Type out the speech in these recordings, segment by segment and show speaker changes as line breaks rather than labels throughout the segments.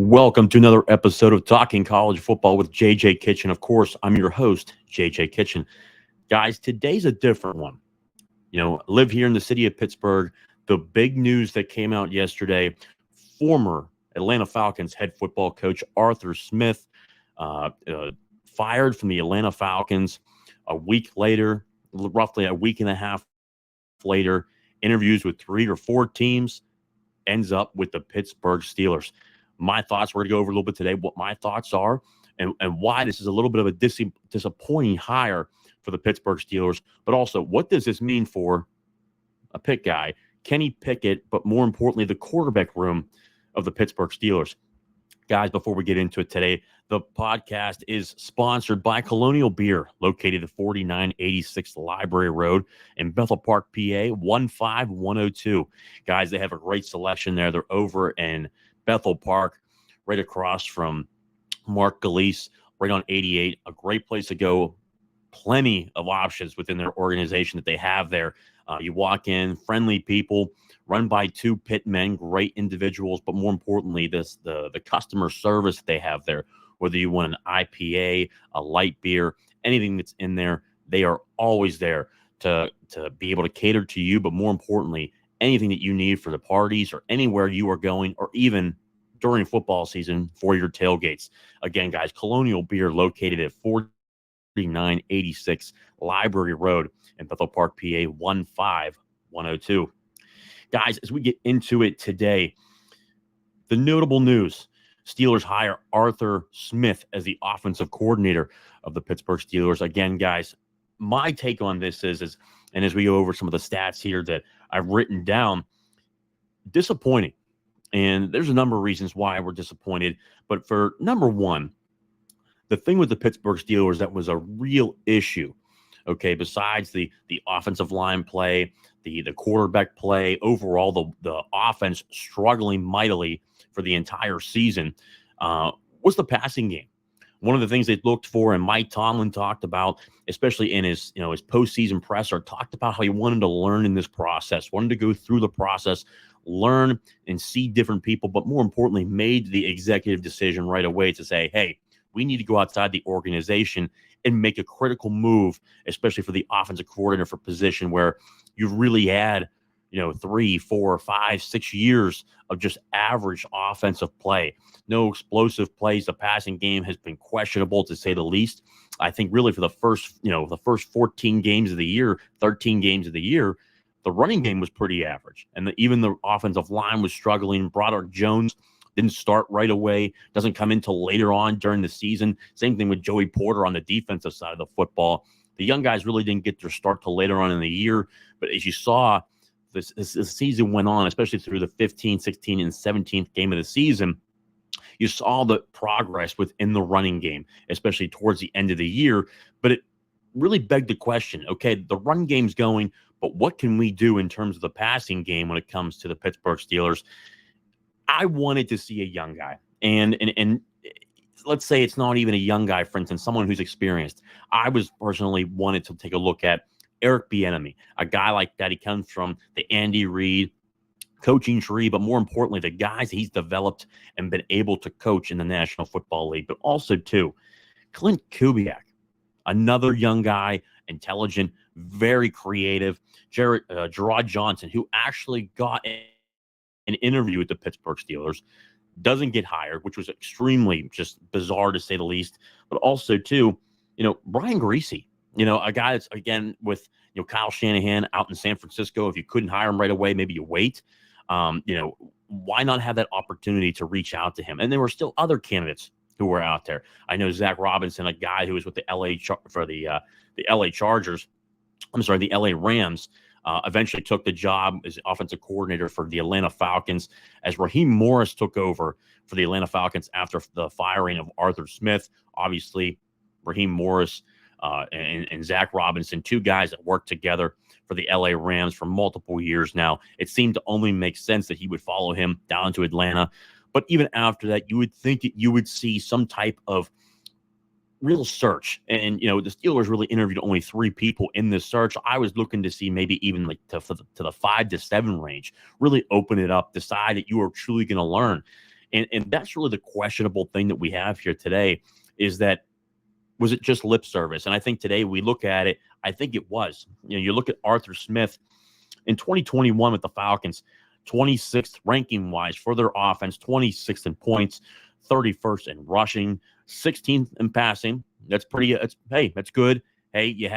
Welcome to another episode of Talking College Football with JJ Kitchen. Of course, I'm your host, JJ Kitchen. Guys, today's a different one. I live here in the city of Pittsburgh. The big news that came out yesterday, former Atlanta Falcons head football coach Arthur Smith fired from the Atlanta Falcons a week later, roughly a week and a half later, interviews with 3 or 4 teams, ends up with the Pittsburgh Steelers. My thoughts, we're going to go over a little bit today, what my thoughts are and why this is a little bit of a disappointing hire for the Pittsburgh Steelers, but also what does this mean for a Pitt guy, Kenny Pickett, but more importantly, the quarterback room of the Pittsburgh Steelers. Guys, before we get into it today, the podcast is sponsored by Colonial Beer, located at 4986 Library Road in Bethel Park, PA, 15102. Guys, they have a great selection there. They're over in Bethel Park, right across from Mark Galise, right on 88. A great place to go. Plenty of options within their organization that they have there. You walk in, friendly people, run by 2 Pitt men, great individuals, but more importantly, the customer service they have there. Whether you want an IPA, a light beer, anything that's in there, they are always there to be able to cater to you, but more importantly, anything that you need for the parties or anywhere you are going, or even during football season for your tailgates. Again, guys, Colonial Beer, located at 4986 Library Road in Bethel Park, PA, 15102. Guys, as we get into it today, the notable news: Steelers hire Arthur Smith as the offensive coordinator of the Pittsburgh Steelers. Again, guys, my take on this is, and as we go over some of the stats here that I've written down, disappointing. And there's a number of reasons why we're disappointed. But for number one, the thing with the Pittsburgh Steelers that was a real issue, okay, besides the offensive line play, the quarterback play, overall the offense struggling mightily for the entire season, was the passing game. One of the things they looked for, and Mike Tomlin talked about, especially in his postseason presser, talked about how he wanted to learn in this process, wanted to go through the process, learn and see different people, but more importantly, made the executive decision right away to say, hey, we need to go outside the organization and make a critical move, especially for the offensive coordinator for position where you really had 3, 4, 5, 6 years of just average offensive play. No explosive plays. The passing game has been questionable, to say the least. I think really for the first 14 games of the year, 13 games of the year, the running game was pretty average. And even the offensive line was struggling. Broderick Jones didn't start right away, doesn't come in till later on during the season. Same thing with Joey Porter on the defensive side of the football. The young guys really didn't get their start till later on in the year. But as you saw, this season went on, especially through the 15th, 16th, and 17th game of the season, you saw the progress within the running game, especially towards the end of the year. But it really begged the question, okay, the run game's going, but what can we do in terms of the passing game when it comes to the Pittsburgh Steelers? I wanted to see a young guy. And let's say it's not even a young guy, for instance, someone who's experienced. I was personally wanted to take a look at Eric Bieniemy, a guy like that. He comes from the Andy Reid coaching tree, but more importantly, the guys he's developed and been able to coach in the National Football League. But also, too, Clint Kubiak, another young guy, intelligent, very creative. Gerard Johnson, who actually got an interview with the Pittsburgh Steelers, doesn't get hired, which was extremely just bizarre to say the least. But also, too, Brian Greasy, a guy that's, again, with Kyle Shanahan out in San Francisco. If you couldn't hire him right away, maybe you wait. Why not have that opportunity to reach out to him? And there were still other candidates who were out there. I know Zach Robinson, a guy who was with the LA Chargers. I'm sorry, the LA Rams. Eventually took the job as offensive coordinator for the Atlanta Falcons, as Raheem Morris took over for the Atlanta Falcons after the firing of Arthur Smith. Obviously, Raheem Morris and Zach Robinson, 2 guys that worked together for the LA Rams for multiple years now. It seemed to only make sense that he would follow him down to Atlanta. But even after that, you would think that you would see some type of real search. And, the Steelers really interviewed only 3 people in this search. I was looking to see maybe even like to the 5 to 7 range, really open it up, decide that you are truly going to learn. And that's really the questionable thing that we have here today is that, was it just lip service? And I think today we look at it, I think it was. You look at Arthur Smith in 2021 with the Falcons, 26th ranking wise for their offense, 26th in points, 31st in rushing, 16th in passing. That's pretty. That's good. Hey, you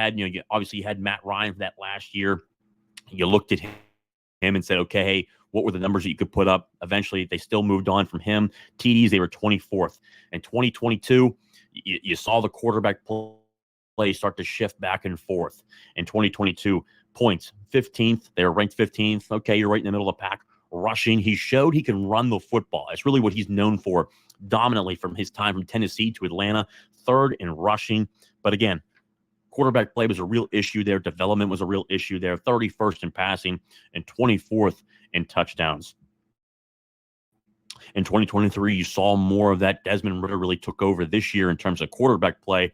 obviously you had Matt Ryan for that last year. You looked at him and said, okay, hey, what were the numbers that you could put up? Eventually, they still moved on from him. TDs, they were 24th. In 2022, you saw the quarterback play start to shift back and forth. In 2022, points, 15th. They were ranked 15th. Okay, you're right in the middle of the pack. Rushing, he showed he can run the football. That's really what he's known for dominantly from his time from Tennessee to Atlanta. Third in rushing. But again, quarterback play was a real issue there. Development was a real issue there. 31st in passing and 24th in touchdowns. In 2023, you saw more of that. Desmond Ridder really took over this year in terms of quarterback play.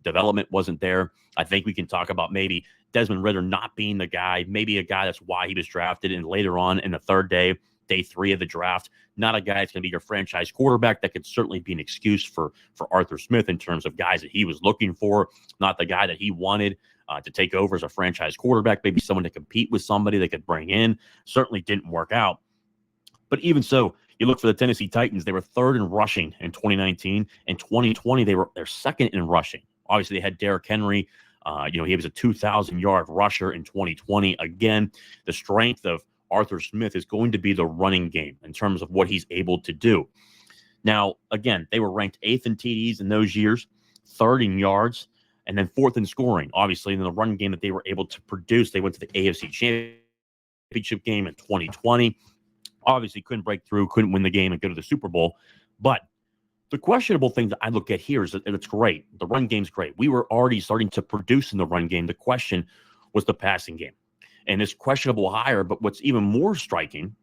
Development wasn't there. I think we can talk about maybe Desmond Ridder not being the guy, maybe a guy that's why he was drafted, and later on in the third day 3 of the draft, not a guy that's going to be your franchise quarterback. That could certainly be an excuse for Arthur Smith in terms of guys that he was looking for, not the guy that he wanted to take over as a franchise quarterback, maybe someone to compete with somebody they could bring in. Certainly didn't work out. But even so, you look for the Tennessee Titans, they were third in rushing in 2019. In 2020, they're second in rushing. Obviously, they had Derrick Henry. He was a 2,000-yard rusher in 2020. Again, the strength of Arthur Smith is going to be the running game in terms of what he's able to do. Now, again, they were ranked 8th in TDs in those years, 3rd in yards, and then 4th in scoring. Obviously, in the run game that they were able to produce, they went to the AFC Championship game in 2020. Obviously, couldn't break through, couldn't win the game and go to the Super Bowl. But the questionable thing that I look at here is that it's great. The run game's great. We were already starting to produce in the run game. The question was the passing game. And it's questionable hire, but what's even more striking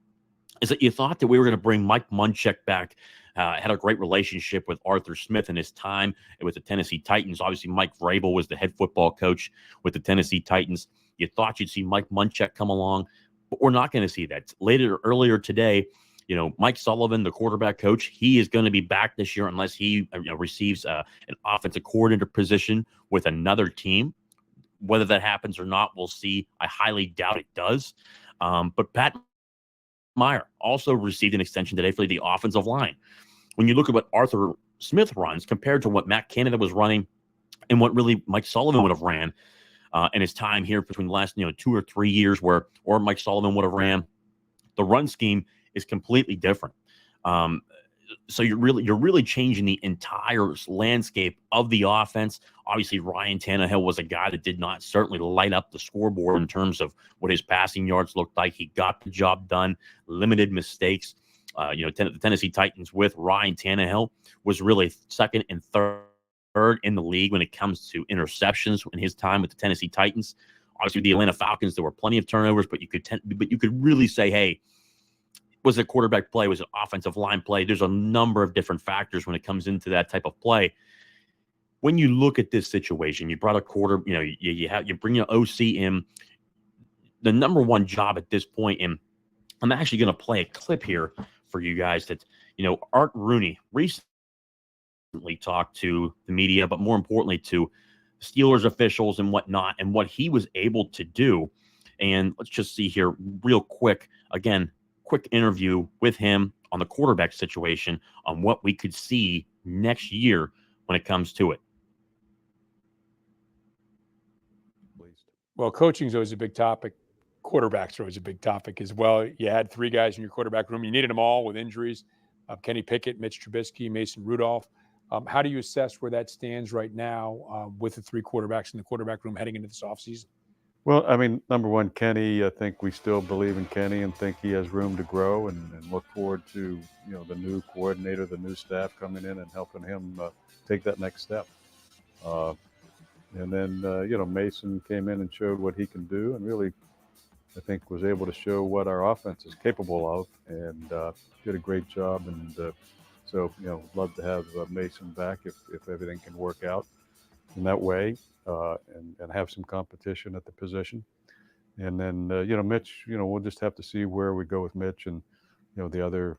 is that you thought that we were going to bring Mike Munchak back, had a great relationship with Arthur Smith in his time with the Tennessee Titans. Obviously, Mike Vrabel was the head football coach with the Tennessee Titans. You thought you'd see Mike Munchak come along, but we're not going to see that. Earlier today, Mike Sullivan, the quarterback coach, he is going to be back this year unless he receives an offensive coordinator position with another team. Whether that happens or not, we'll see. I highly doubt it does. But Pat Meyer also received an extension today for the offensive line. When you look at what Arthur Smith runs compared to what Matt Canada was running and what really Mike Sullivan would have ran in his time here between the last 2 or 3 years or Mike Sullivan would have ran, the run scheme is completely different. So you're really changing the entire landscape of the offense. Obviously, Ryan Tannehill was a guy that did not certainly light up the scoreboard in terms of what his passing yards looked like. He got the job done, limited mistakes. The Tennessee Titans with Ryan Tannehill was really second and third in the league when it comes to interceptions in his time with the Tennessee Titans. Obviously, with the Atlanta Falcons, there were plenty of turnovers, but you could really say, hey, was it quarterback play? Was it offensive line play? There's a number of different factors when it comes into that type of play. When you look at this situation, you brought a you bring your OC in. The number one job at this point, and I'm actually going to play a clip here for you guys that, Art Rooney recently talked to the media, but more importantly to Steelers officials and whatnot, and what he was able to do. And let's just see here real quick. Again, quick interview with him on the quarterback situation on what we could see next year when it comes to it.
Well, coaching is always a big topic. Quarterbacks are always a big topic as well. You had 3 guys in your quarterback room. You needed them all with injuries. Kenny Pickett, Mitch Trubisky, Mason Rudolph. How do you assess where that stands right now with the 3 quarterbacks in the quarterback room heading into this offseason?
Well, I mean, number one, Kenny, I think we still believe in Kenny and think he has room to grow and look forward to, the new coordinator, the new staff coming in and helping him take that next step. And then, Mason came in and showed what he can do and really, I think, was able to show what our offense is capable of and did a great job. And so, love to have Mason back if everything can work out in that way. And have some competition at the position. And then, Mitch, we'll just have to see where we go with Mitch. And, the other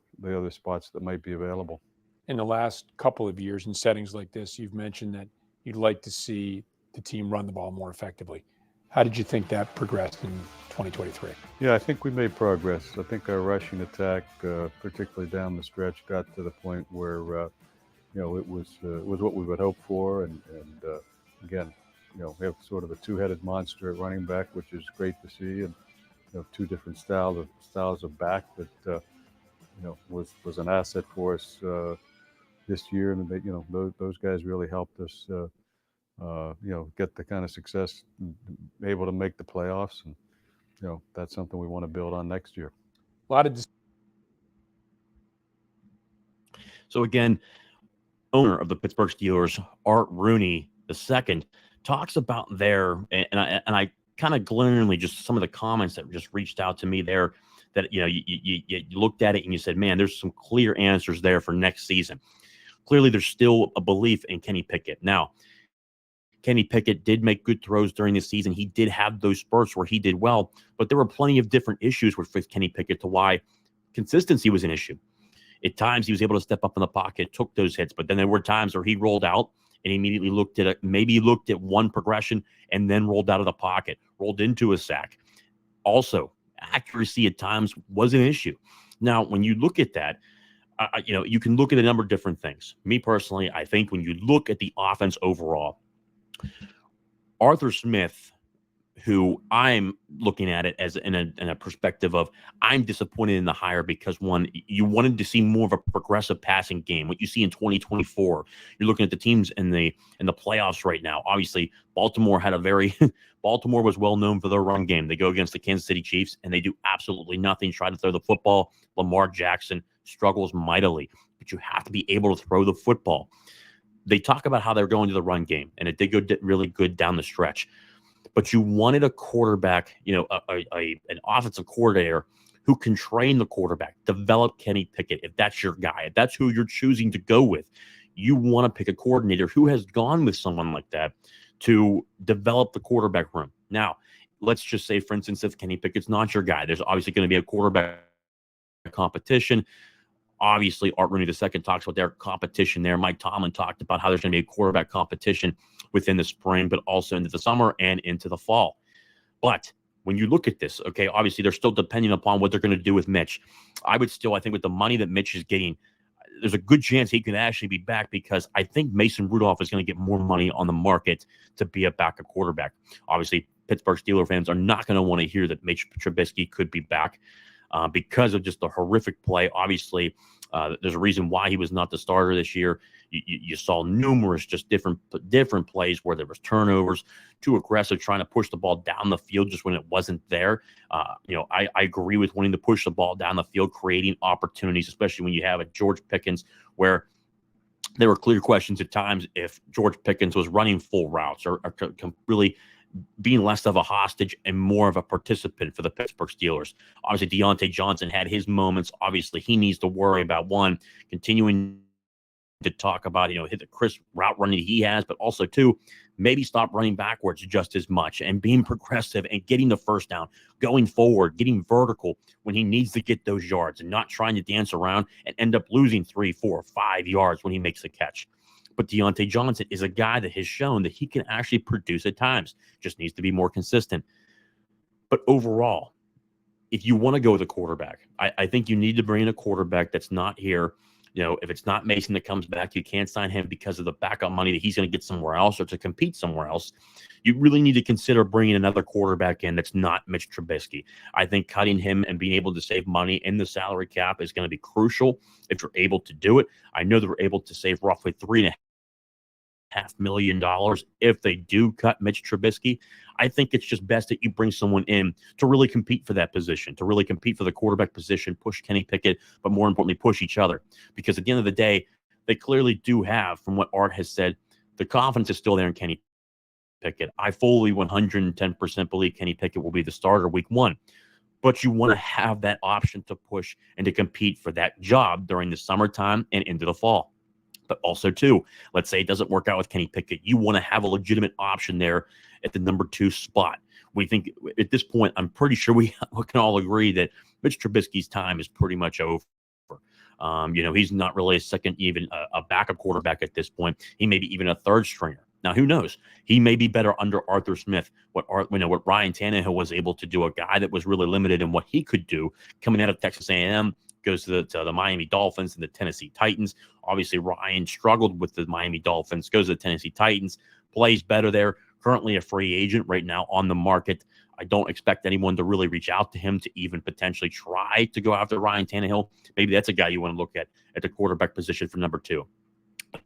spots that might be available.
In the last couple of years in settings like this, you've mentioned that you'd like to see the team run the ball more effectively. How did you think that progressed in 2023?
Yeah, I think we made progress. I think our rushing attack, particularly down the stretch, got to the point where it was what we would hope for, and again, we have sort of a two-headed monster at running back, which is great to see, and two different styles of back that was an asset for us this year, and they, those guys really helped us get the kind of success, able to make the playoffs, and that's something we want to build on next year.
A lot of
So again, owner of the Pittsburgh Steelers, Art Rooney II, talks about and I kind of glaringly, just some of the comments that just reached out to me there, that you looked at it and you said, man, there's some clear answers there for next season. Clearly, there's still a belief in Kenny Pickett. Now, Kenny Pickett did make good throws during the season. He did have those spurts where he did well, but there were plenty of different issues with Kenny Pickett to why consistency was an issue. At times, he was able to step up in the pocket, took those hits, but then there were times where he rolled out and immediately looked at one progression and then rolled out of the pocket, rolled into a sack. Also, accuracy at times was an issue. Now, when you look at that, you can look at a number of different things. Me personally, I think when you look at the offense overall, Arthur Smith, who I'm looking at it as in a perspective of, I'm disappointed in the hire because, one, you wanted to see more of a progressive passing game. What you see in 2024, you're looking at the teams in the playoffs right now. Obviously, Baltimore Baltimore was well known for their run game. They go against the Kansas City Chiefs and they do absolutely nothing, try to throw the football. Lamar Jackson struggles mightily, but you have to be able to throw the football. They talk about how they're going to the run game, and it did go really good down the stretch. But you wanted a quarterback, an offensive coordinator who can train the quarterback, develop Kenny Pickett. If that's your guy, if that's who you're choosing to go with, you want to pick a coordinator who has gone with someone like that to develop the quarterback room. Now, let's just say, for instance, if Kenny Pickett's not your guy, there's obviously going to be a quarterback competition. Obviously, Art Rooney II talks about their competition there. Mike Tomlin talked about how there's going to be a quarterback competition within the spring, but also into the summer and into the fall. But when you look at this, okay, obviously they're still depending upon what they're going to do with Mitch. I think with the money that Mitch is getting, there's a good chance he could actually be back, because I think Mason Rudolph is going to get more money on the market to be a backup quarterback. Obviously, Pittsburgh Steelers fans are not going to want to hear that Mitch Trubisky could be back. Because of just the horrific play. Obviously, there's a reason why he was not the starter this year. You saw numerous just different plays where there was turnovers, too aggressive, trying to push the ball down the field just when it wasn't there. I agree with wanting to push the ball down the field, creating opportunities, especially when you have a George Pickens, where there were clear questions at times if George Pickens was running full routes or really being less of a hostage and more of a participant for the Pittsburgh Steelers. Obviously, Deontay Johnson had his moments. Obviously, he needs to worry about, one, continuing to talk about, hit the crisp route running he has, but also, two, maybe stop running backwards just as much and being progressive and getting the first down, going forward, getting vertical when he needs to get those yards, and not trying to dance around and end up losing 3, 4, 5 yards when he makes the catch. But Deontay Johnson is a guy that has shown that he can actually produce at times. Just needs to be more consistent. But overall, if you want to go with a quarterback, I think you need to bring in a quarterback that's not here. If it's not Mason that comes back, you can't sign him because of the backup money that he's going to get somewhere else or to compete somewhere else. You really need to consider bringing another quarterback in that's not Mitch Trubisky. I think cutting him and being able to save money in the salary cap is going to be crucial if you're able to do it. I know they were able to save roughly $3.5 million if they do cut Mitch Trubisky. I think it's just best that you bring someone in to really compete for that position, to really compete for the quarterback position, push Kenny Pickett, but more importantly, push each other. Because at the end of the day, they clearly do have, from what Art has said, the confidence is still there in Kenny Pickett. I fully 110% believe Kenny Pickett will be the starter week 1. But you want to have that option to push and to compete for that job during the summertime and into the fall. But also, too, let's say it doesn't work out with Kenny Pickett. You want to have a legitimate option there at the number 2 spot. We think at this point, I'm pretty sure we can all agree that Mitch Trubisky's time is pretty much over. He's not really a second, even a backup quarterback at this point. He may be even a third stringer. Now, who knows? He may be better under Arthur Smith. What Ryan Tannehill was able to do, a guy that was really limited in what he could do coming out of Texas A&M, goes to the Miami Dolphins and the Tennessee Titans. Obviously, Ryan struggled with the Miami Dolphins, goes to the Tennessee Titans, plays better there. Currently a free agent right now on the market. I don't expect anyone to really reach out to him to even potentially try to go after Ryan Tannehill. Maybe that's a guy you want to look at the quarterback position for number 2.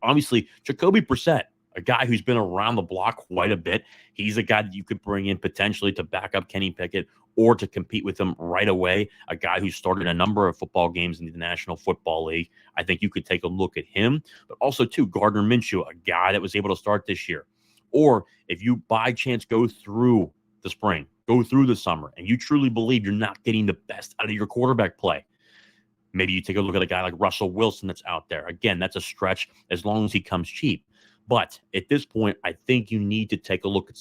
Obviously, Jacoby Brissett, a guy who's been around the block quite a bit. He's a guy that you could bring in potentially to back up Kenny Pickett or to compete with him right away. A guy who started a number of football games in the National Football League. I think you could take a look at him. But also, too, Gardner Minshew, a guy that was able to start this year. Or if you by chance go through the spring, go through the summer, and you truly believe you're not getting the best out of your quarterback play, maybe you take a look at a guy like Russell Wilson that's out there. Again, that's a stretch as long as he comes cheap. But at this point, I think you need to take a look at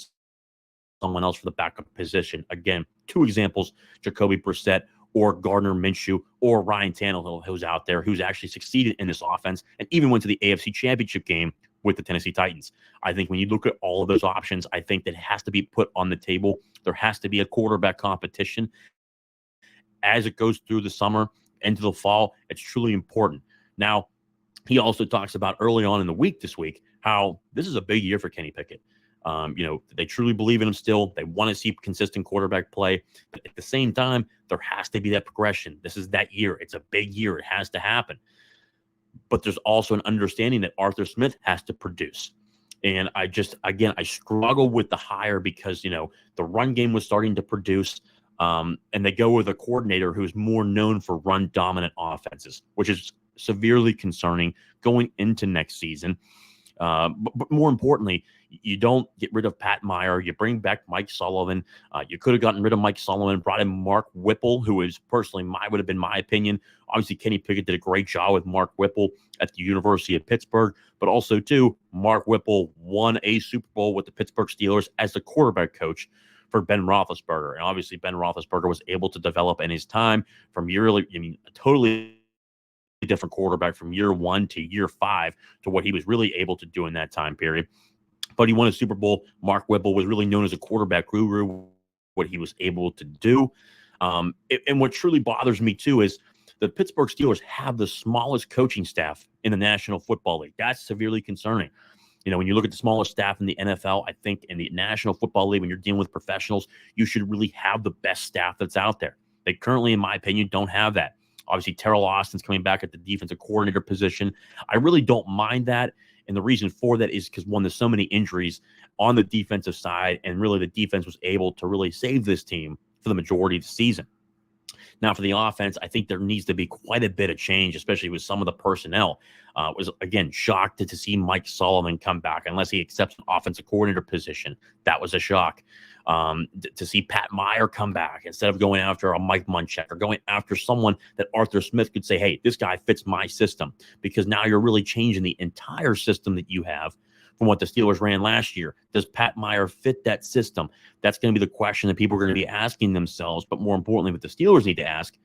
someone else for the backup position. Again, 2 examples, Jacoby Brissett or Gardner Minshew or Ryan Tannehill, who's out there, who's actually succeeded in this offense and even went to the AFC Championship game with the Tennessee Titans. I think when you look at all of those options, I think that has to be put on the table. There has to be a quarterback competition. As it goes through the summer into the fall, it's truly important. Now, he also talks about early on in the week this week how this is a big year for Kenny Pickett. They truly believe in him still. They want to see consistent quarterback play. But at the same time, there has to be that progression. This is that year. It's a big year. It has to happen. But there's also an understanding that Arthur Smith has to produce. And I struggle with the hire because, the run game was starting to produce. And they go with a coordinator who's more known for run-dominant offenses, which is severely concerning going into next season. But more importantly, you don't get rid of Pat Meyer. You bring back Mike Sullivan. You could have gotten rid of Mike Sullivan, brought in Mark Whipple, who is personally would have been my opinion. Obviously, Kenny Pickett did a great job with Mark Whipple at the University of Pittsburgh, but also, too, Mark Whipple won a Super Bowl with the Pittsburgh Steelers as the quarterback coach for Ben Roethlisberger. And obviously, Ben Roethlisberger was able to develop in his time from a totally different quarterback from year 1 to year 5 to what he was really able to do in that time period. But he won a Super Bowl. Mark Whipple was really known as a quarterback guru, what he was able to do. And what truly bothers me, too, is the Pittsburgh Steelers have the smallest coaching staff in the National Football League. That's severely concerning. When you look at the smallest staff in the NFL, I think in the National Football League, when you're dealing with professionals, you should really have the best staff that's out there. They currently, in my opinion, don't have that. Obviously, Terrell Austin's coming back at the defensive coordinator position. I really don't mind that. And the reason for that is because, one, there's so many injuries on the defensive side, and really the defense was able to really save this team for the majority of the season. Now, for the offense, I think there needs to be quite a bit of change, especially with some of the personnel. Was, again, shocked to see Mike Sullivan come back, unless he accepts an offensive coordinator position. That was a shock. To see Pat Meyer come back instead of going after a Mike Munchak or going after someone that Arthur Smith could say, hey, this guy fits my system, because now you're really changing the entire system that you have from what the Steelers ran last year. Does Pat Meyer fit that system? That's going to be the question that people are going to be asking themselves. But more importantly, what the Steelers need to ask,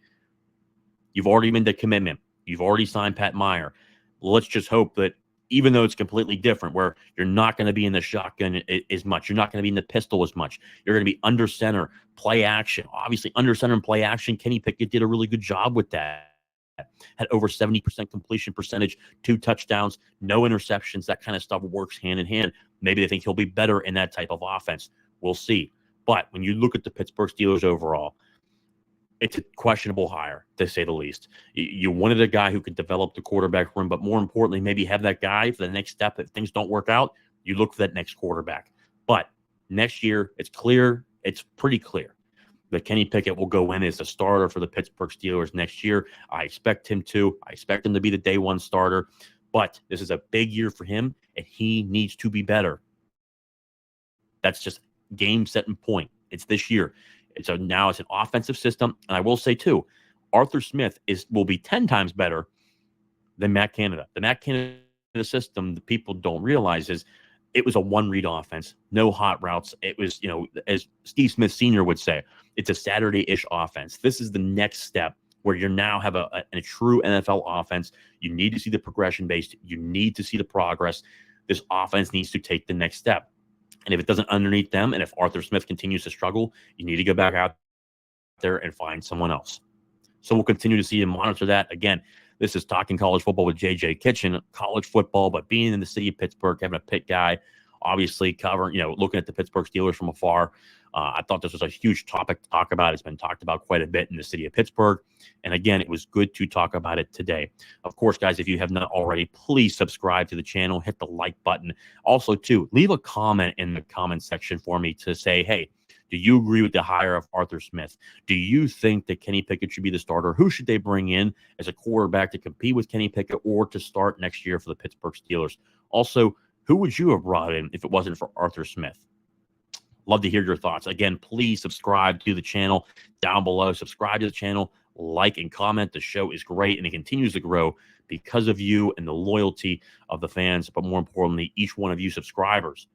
you've already made the commitment. You've already signed Pat Meyer. Let's just hope that even though it's completely different, where you're not going to be in the shotgun as much, you're not going to be in the pistol as much, you're going to be under center, play action. Obviously, under center and play action, Kenny Pickett did a really good job with that. Had over 70% completion percentage, 2 touchdowns, no interceptions. That kind of stuff works hand in hand. Maybe they think he'll be better in that type of offense. We'll see. But when you look at the Pittsburgh Steelers overall, it's a questionable hire, to say the least. You wanted a guy who could develop the quarterback room, but more importantly, maybe have that guy for the next step. If things don't work out, you look for that next quarterback. But next year, it's pretty clear that Kenny Pickett will go in as the starter for the Pittsburgh Steelers next year. I expect him to. I expect him to be the day 1 starter. But this is a big year for him, and he needs to be better. That's just game, set, and point. It's this year. Now it's an offensive system. And I will say, too, Arthur Smith will be 10 times better than Matt Canada. The Matt Canada system, the people don't realize, is it was a one-read offense, no hot routes. It was, as Steve Smith Sr. would say, It's a Saturday-ish offense. This is the next step where you now have a true NFL offense. You need to see the progression based. You need to see the progress. This offense needs to take the next step. And if it doesn't underneath them, and if Arthur Smith continues to struggle, you need to go back out there and find someone else. So we'll continue to see and monitor that. Again, this is Talking College Football with JJ Kitchen, college football, but being in the city of Pittsburgh, having a Pitt guy, obviously covering, looking at the Pittsburgh Steelers from afar. I thought this was a huge topic to talk about. It's been talked about quite a bit in the city of Pittsburgh. And again, it was good to talk about it today. Of course, guys, if you have not already, please subscribe to the channel, hit the like button. Also, too, leave a comment in the comment section for me to say, hey, do you agree with the hire of Arthur Smith? Do you think that Kenny Pickett should be the starter? Who should they bring in as a quarterback to compete with Kenny Pickett or to start next year for the Pittsburgh Steelers? Also, who would you have brought in if it wasn't for Arthur Smith? Love to hear your thoughts. Again, please subscribe to the channel down below. Subscribe to the channel, like and comment. The show is great, and it continues to grow because of you and the loyalty of the fans, but more importantly, each one of you subscribers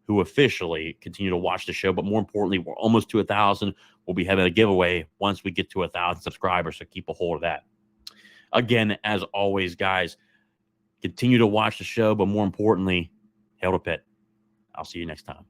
who officially continue to watch the show. But more importantly, we're almost to 1,000. We'll be having a giveaway once we get to 1,000 subscribers, so keep a hold of that. Again, as always, guys, continue to watch the show, but more importantly, hail to Pitt. I'll see you next time.